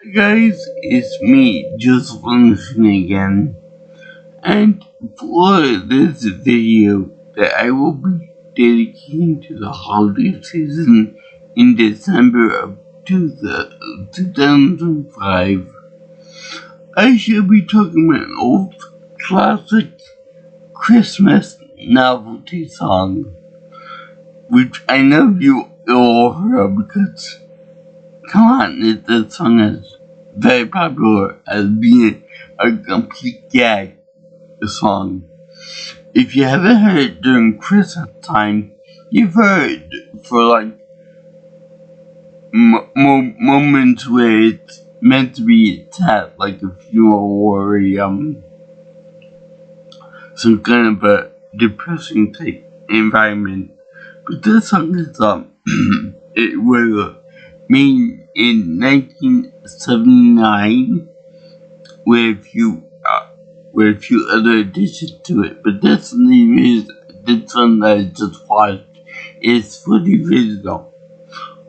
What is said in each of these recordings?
Guys, it's me, just listening again. And for this video that I will be dedicating to the holiday season in December of 2005, I shall be talking about an old classic Christmas novelty song, which I know you all heard because, come on, this song is very popular as being a complete gag song. If you haven't heard it during Christmas time, you've heard it for like moments where it's meant to be sad, like a funeral or some kind of a depressing type environment. But this song is it was made in 1979 with a few other additions to it. But this one that I just watched is for the original.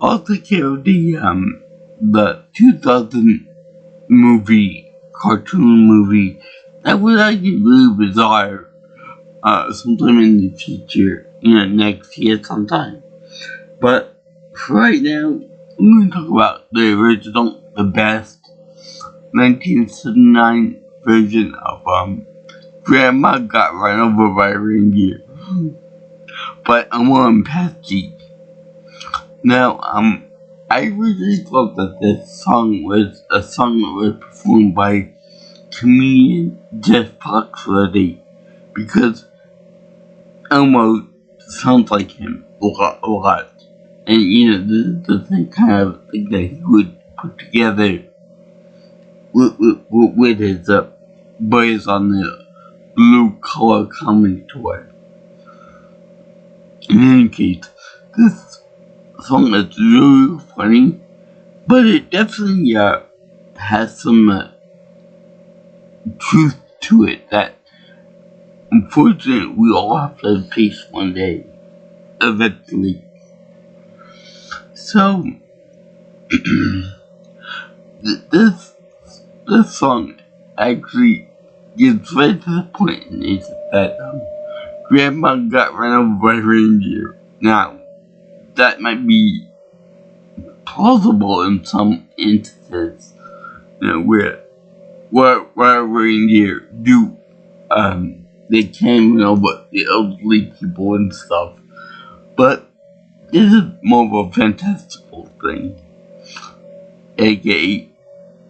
Also care of the 2000 cartoon movie that was actually really bizarre. Sometime in the future, next year sometime. But for right now, I'm going to talk about the original, the best 1979 version of Grandma Got Run Over by a Reindeer by Omar and Patsy. Now, I really thought that this song was a song that was performed by comedian Jeff Foxworthy because Elmo sounds like him a lot. And this is the same kind of thing that he would put together with his boys on the blue collar comic toy. In any case, this song is really funny, but it definitely has some truth to it that unfortunately we all have to face one day, eventually. So, this song actually gets right to the point, and it's that Grandma got run over by a reindeer. Now, that might be plausible in some instances, where reindeer do they can run over the elderly people and stuff, but this is more of a fantastical thing, aka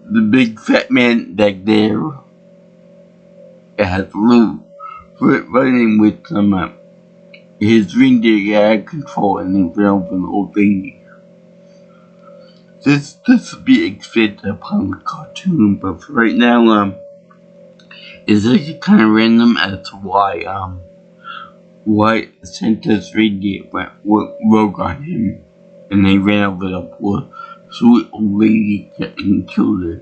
the big fat man back there has Lou running with some his reindeer out of control and then ran over an old lady. This would be expected upon the cartoon, but for right now, it's actually kind of random as to why Santa's reindeer went rogue on him, and they ran over the poor sweet old lady and killed her.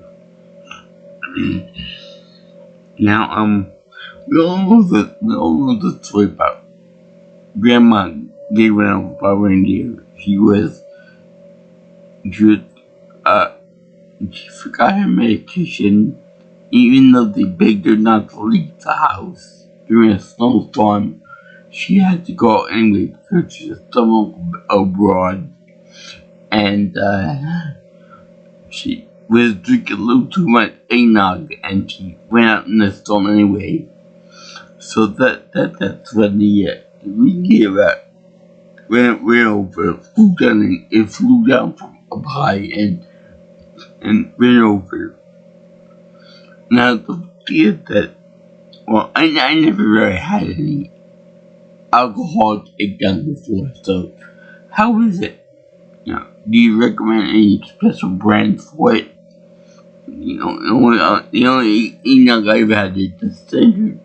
Now, we all know the story about Grandma getting ran over by reindeer. She forgot her medication, even though they begged her not to leave the house during a snowstorm. She had to go anyway because she was still abroad, and she was drinking a little too much eggnog, and she went out in the storm anyway. So that's when the reindeer ran over, flew down from up high and ran over. Now the thing is that, well, I never really had any alcoholic eggnog before, so how is it? Do you recommend any special brand for it? The only eggnog I've had is the standard,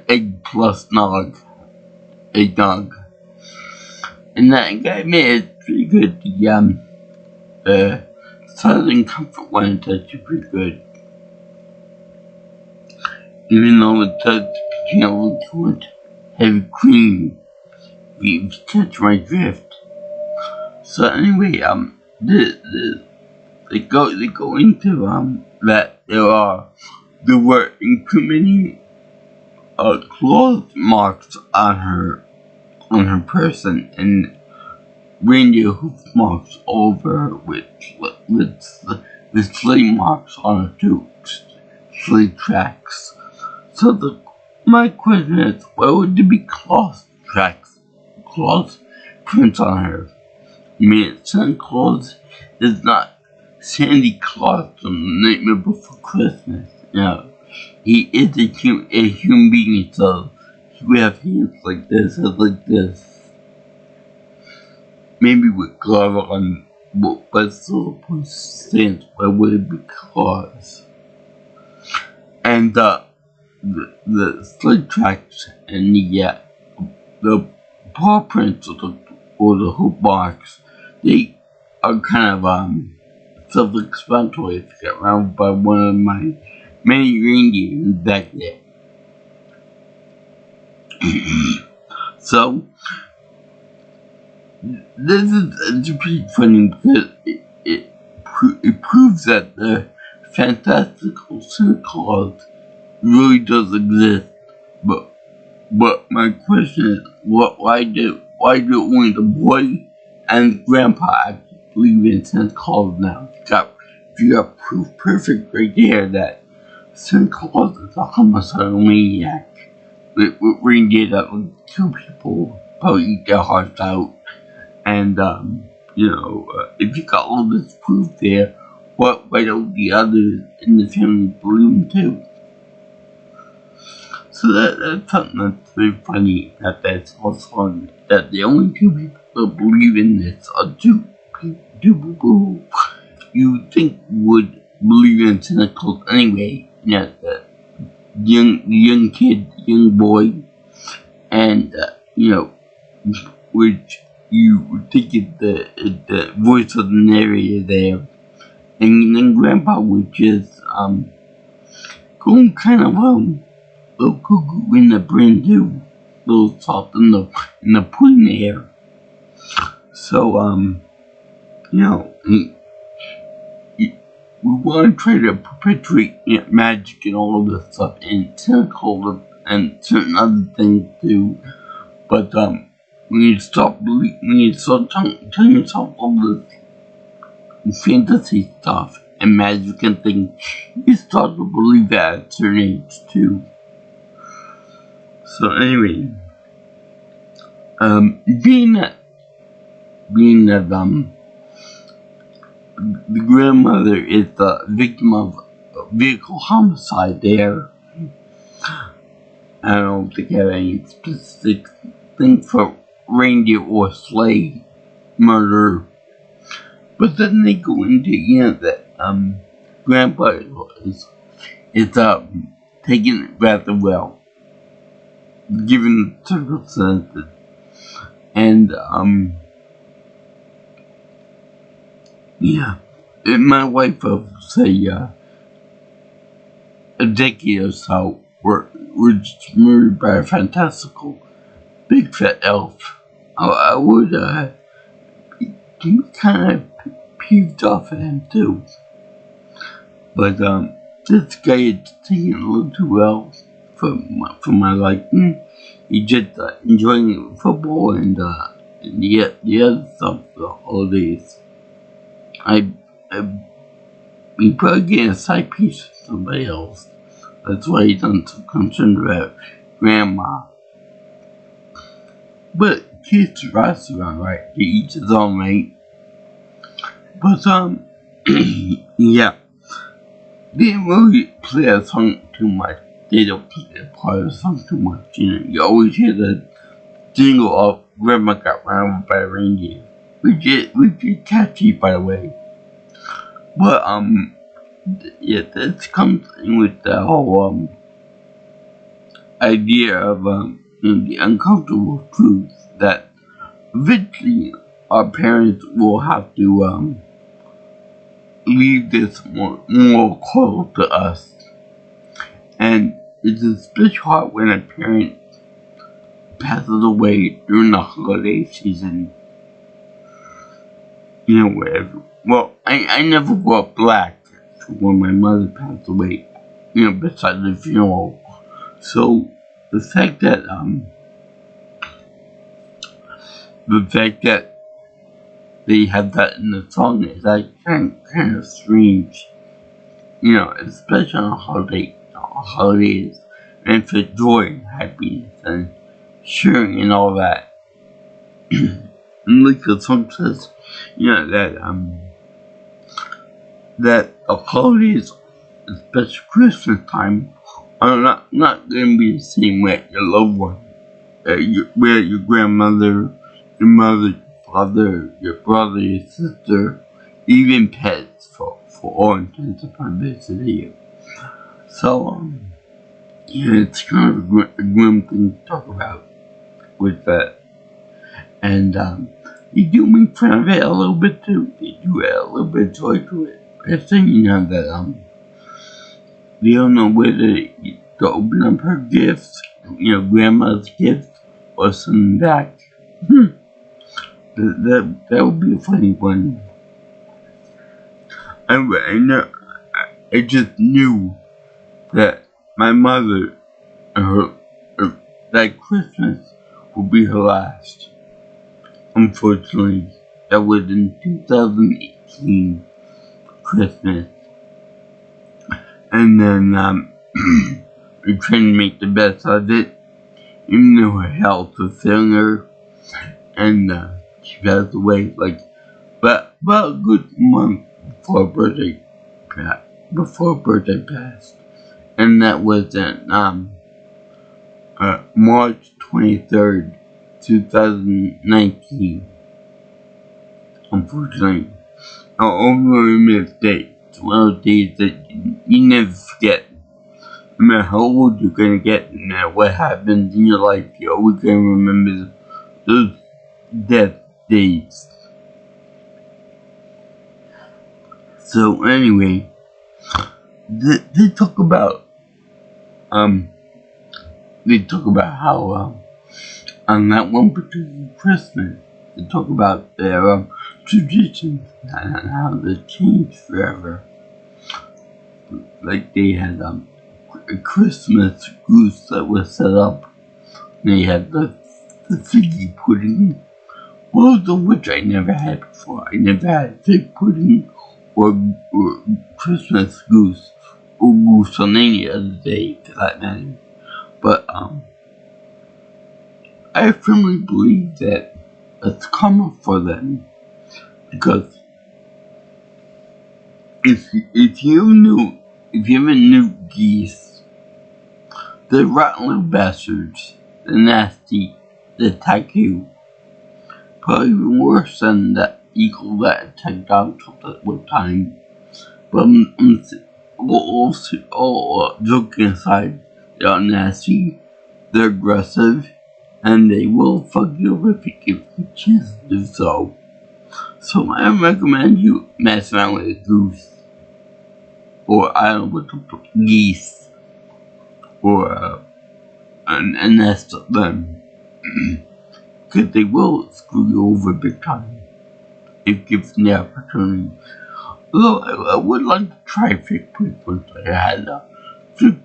egg plus eggnog. And that guy made it pretty good. The Southern Comfort one is actually pretty good. Even though it does contain a little too much heavy cream, if you catch my drift. So anyway, the they go into that there were incriminating claw marks on her person, and reindeer hoof marks over with sleigh marks on her too, sleigh tracks. So my question is, why would there be claw prints on her? I mean, Santa Claus is not Sandy Claus from the Nightmare Before Christmas. He is a human being, so he would have hands like this, head like this. Maybe with claws on, but still the point stands, why would it be claws? And the sled tracks and the paw prints or the hoop marks, they are kind of self-explanatory if you get around by one of my many reindeers back there. So this is pretty funny because it proves that the fantastical Santa Claus really does exist. But my question is, why do only the boy and grandpa actually believe in Santa Claus now? If you got proof perfect right there that Santa Claus is a homicidal maniac with reindeer that would kill people, probably eat their hearts out, and if you got all this proof there, why don't the others in the family believe him too? So that's something that's very funny, that's also that the only two people that believe in this are two people who you think would believe in Santa Claus anyway. The young kid, young boy, and which you would think is the voice of the narrator there, and then Grandpa, which is going kind of little cuckoo in the brain too, little soft in the pudding air. So we want to try to perpetuate magic and all of this stuff, and Santa Claus and certain other things too. But we need to stop telling yourself all this fantasy stuff and magic and things. You start to believe that at a certain age too. So anyway, being that the grandmother is the victim of a vehicle homicide there, I don't think I have any specific thing for reindeer or sleigh murder. But then they go into that grandpa is taking it rather well, given the circumstances, and my wife of say a decade or so were just murdered by a fantastical big fat elf. I would be kind of peeved off at him too. But this guy is taking it a little too well for my liking. He just enjoying football and the other stuff, the holidays. He probably getting a side piece with somebody else. That's why he's not so concerned about grandma. But kids to restaurant, right? To each his own, right? But yeah, they didn't really play a song too much. They don't play a part of the song too much. You always hear the jingle of "Grandma got run over by a reindeer," which is catchy, by the way. But this comes in with the whole idea of the uncomfortable truth that eventually our parents will have to leave this moral code to us, and it's especially hard when a parent passes away during the holiday season. Whatever. Well, I never wore black when my mother passed away, beside the funeral. So the fact that they have that in the song is like kind of strange, especially on holidays, and for joy and happiness and sharing and all that. And like the song says, that the holidays, especially Christmas time, are not going to be the same with your loved one, with your grandmother, your mother, your father, your brother, your sister, even pets for all intents and purposes of you. So, it's kind of a grim thing to talk about with that. And you do make fun of it a little bit too. You do add a little bit of joy to it. But then that they don't know whether to open up her gifts, grandma's gift, or send them back. That would be a funny one. I just knew that my mother, that Christmas would be her last. Unfortunately, that was in 2018 Christmas. And then we tried to make the best of it, even though her health was failing her, and she passed away but about a good month before her birthday passed, and that was in March 23rd, 2019. Unfortunately, I'll only remember this date. It's one of those days that you never forget. No matter how old you're gonna get, no matter what happens in your life, you're always gonna remember those death days. So anyway, they talk about how on that one particular Christmas, they talk about their traditions and how they changed forever. Like they had a Christmas goose that was set up. They had the figgy pudding, both of which I never had before. I never had fig pudding or Christmas goose or goose on any other day for that matter. But I firmly believe that it's common for them, because if you ever knew geese, they're rotten little bastards. They're nasty. They attack you. Probably even worse than that eagle that attacked dogs at one time. But all joking aside, they are nasty, they're aggressive, and they will fuck you over if you give them a chance to do so. So I recommend you mess around with a goose, or I don't know what to put, geese, or a nest of them, because they will screw you over big time if given the opportunity. Although I would like to try fig pudding. I had fig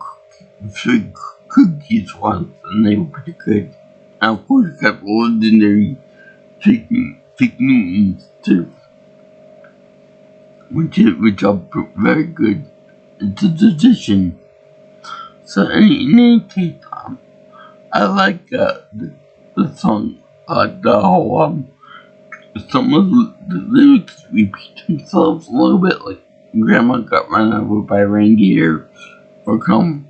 cookies once, and they were pretty good. And of course, got ordinary fig Newtons too, which are very good. It's a tradition. So in any case, I like the song. The whole some of the lyrics repeat themselves a little bit, like Grandma got run over by reindeer. We're going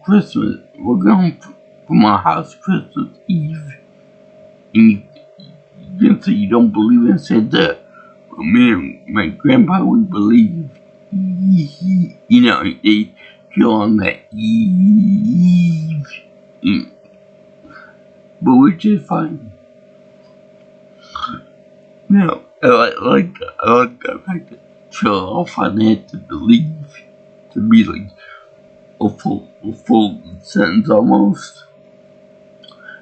from our house Christmas Eve, and you can say you don't believe in Santa. But man, my grandpa would believe. They feel on that Eve, but which is fine. I like the fact that show off on it to believe, to be like a full sentence almost.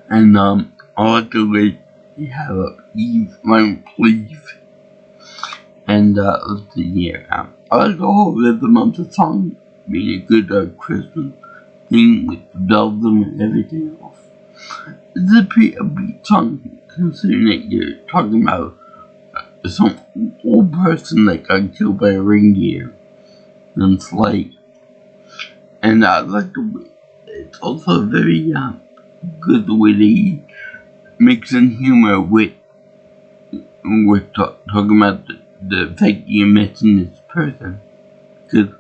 And I like the way you have a Eve, my believe. And let's see here. I like the whole rhythm of the song, being a good Christmas thing with the bells and everything else. It's a pretty upbeat song, considering that you're talking about some old person that got killed by a reindeer and sleigh. And I like the way it's also very good the way they mix in humor with when we're talking about the fact you're missing this person. Because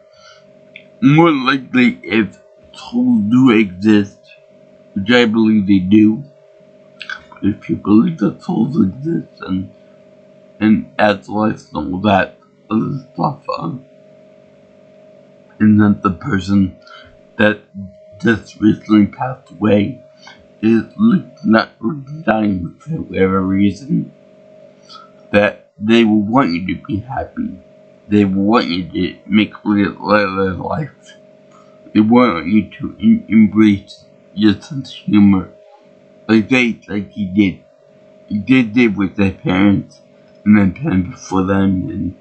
more likely, if souls do exist, which I believe they do, if you believe that souls exist and afterlife and all that other stuff, and that the person that just recently passed away is not dying for whatever reason, that they will want you to be happy. They will want you to make live life. They want you to embrace your sense of humor, like he did. They did with their parents and their parents before them, and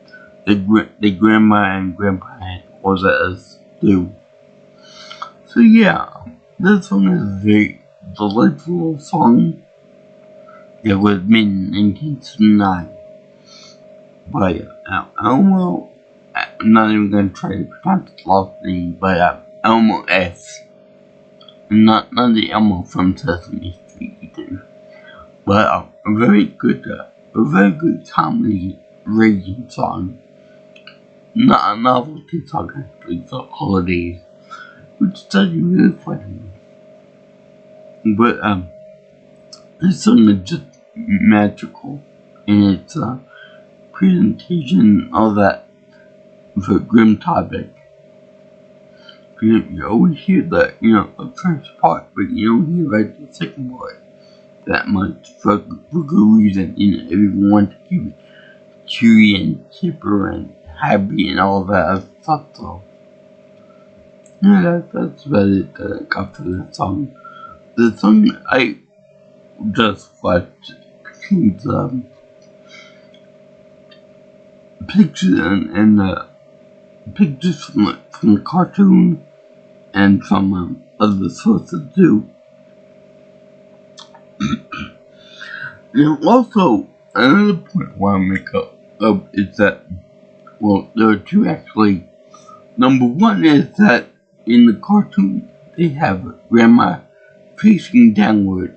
their grandma and grandpa and all that us do. So yeah, this song is a very delightful song. It was made in 1979 by Elmo. I'm not even going to try to pronounce the last name, but Elmo S. Not the Elmo from Sesame Street either. But a very good comedy raging song. Not a novelty song actually for holidays, which is really funny. But this song is just magical in its presentation, all that for a grim topic. You always hear the first part, but you don't hear the second part that much for good reason. Everyone wants to keep it cheery and chipper and happy and all that stuff. So yeah, that's about it that I got for that song. The song I just watched contains pictures and pictures from the cartoon and from other sources too. And also, another point I want to make up is that, well, there are two actually. Number one is that in the cartoon, they have grandma facing downward,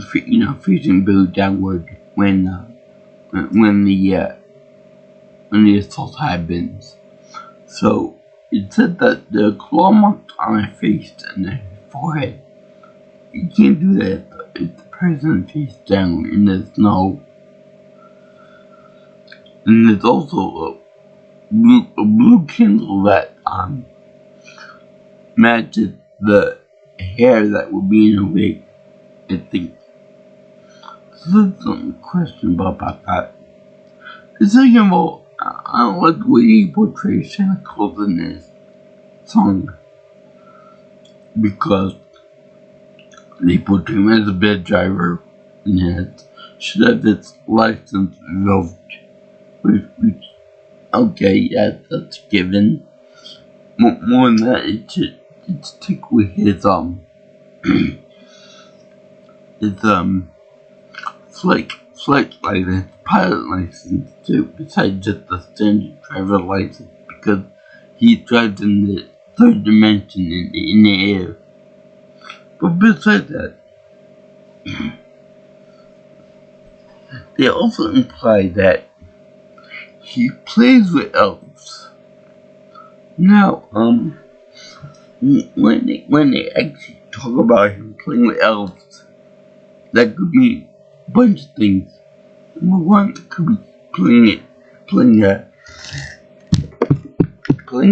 facing Billy downward when the assault happens. So it said that the claw marks on her face and her forehead. You can't do that if the person face down in the snow. And there's also a blue candle that matches the hair that would be in a wig, I think. So there's some question about that. The second of all, I don't like the way he portrays Santa Claus in this song, because they portray him as a bad driver and should have his license revoked. Which, okay, yeah, that's given. More than that, it should stick with his flight license, pilot license too, besides just the standard driver license, because he drives in the third dimension in the air. But besides that, they also imply that he plays with elves. Now, when they actually talk about him playing with elves, that could mean a bunch of things. Number one, it could be playing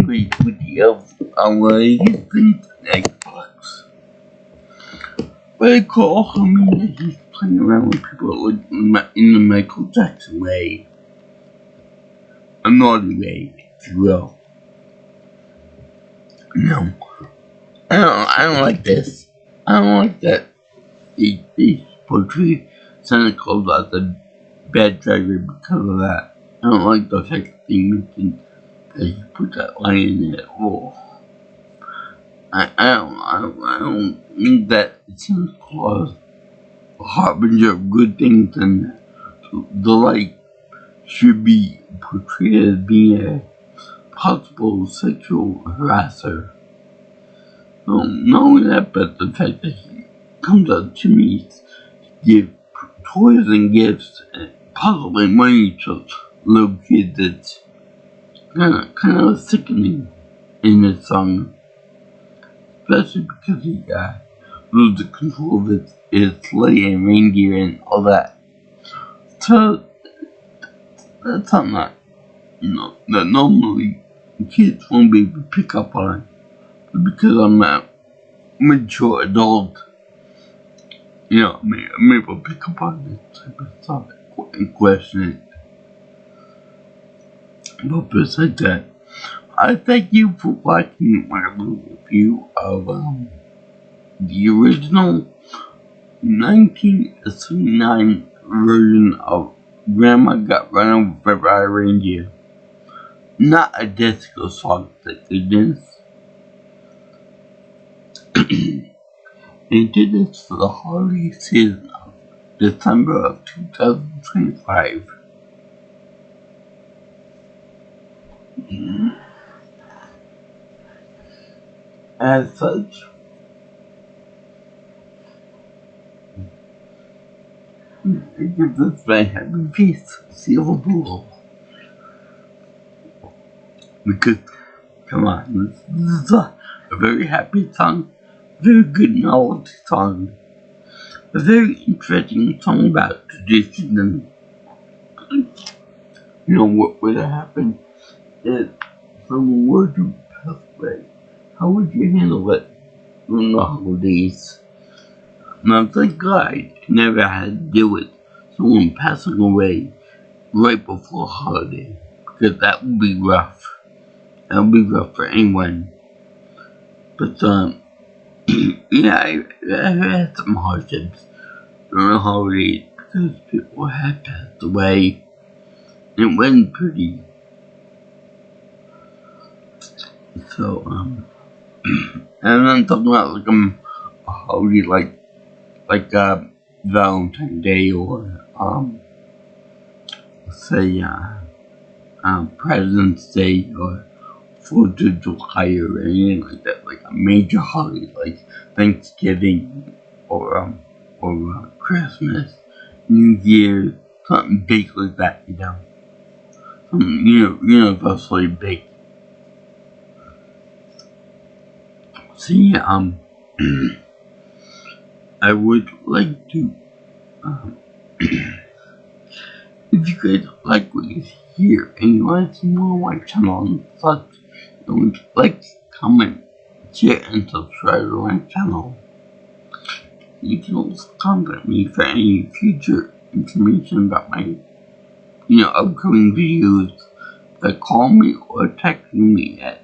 with the elves on one of his things on Xbox. But it could also mean that he's playing around with people in the Michael Jackson way. A naughty way, if you will. No, I don't like this. I don't like that they portray Santa Claus as a bad driver because of that. I don't like the fact that they mentioned that he put that line in there. Oh, I don't think that Santa Claus a harbinger of good things, and the light should be portrayed as being a possible sexual harasser. Not only that, but the fact that he comes up to me to give toys and gifts and possibly money to little kids, it's kind of sickening in this song, especially because he loses control of his sleigh and reindeer and all that. So that's something that, that normally kids won't be able to pick up on. But because I'm a mature adult, I'm able to pick up on this type of stuff and question it. But besides that, I thank you for watching my little review of the original 1979 version of Grandma Got Run Over by a Reindeer. Not a disco song, thank goodness. They did this for the holiday season of December of 2025. As such, it gives us my happy face seal of approval. Because, come on, this is a very happy song, very good novelty song, a very interesting song about tradition and, what would have happened if someone were to pass away. How would you handle it on the holidays? Now, thank God I never had to deal with someone passing away right before a holiday, because that would be rough. That would be rough for anyone. But, yeah, I had some hardships during the holidays because people had passed away. It wasn't pretty. So, and I'm talking about like a holiday like Valentine's Day or say President's Day or 4th of July or anything like that, like a major holiday like Thanksgiving or Christmas, New Year, something big like that, something universally big. See, I would like to, if you guys like what you hear and you want to see more of my channel and such, would like, comment, share, and subscribe to my channel. You can also contact me for any future information about my, upcoming videos by calling me or texting me at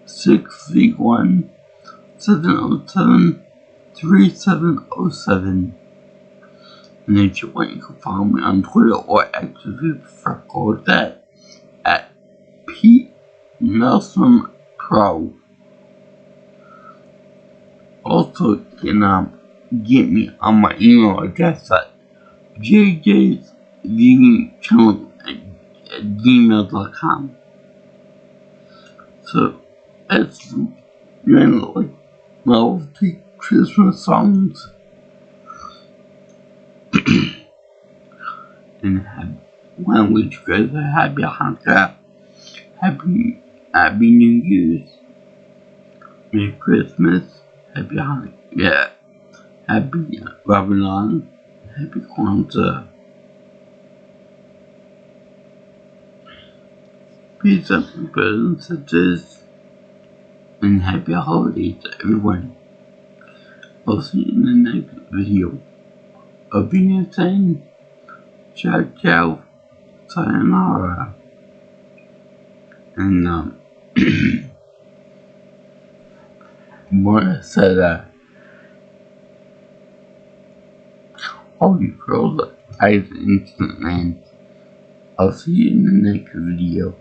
631-707-3707. And if you want, you can follow me on Twitter or X if you prefer, call that at P. Nelson Pro. Also, you can get me on my email address at jjsviewingchannel@gmail.com. So, as like novelty Christmas songs and one wish you guys a happy Hanukkah, happy New Year's, Merry Christmas, happy Hanukkah, happy Ramadan, happy Kwanzaa. Peace up, my brothers and sisters, and happy holidays to everyone. I'll see you in the next video. Of being saying, ciao ciao, sayonara. And Mona said, holy girl, eyes instant man. I'll see you in the next video.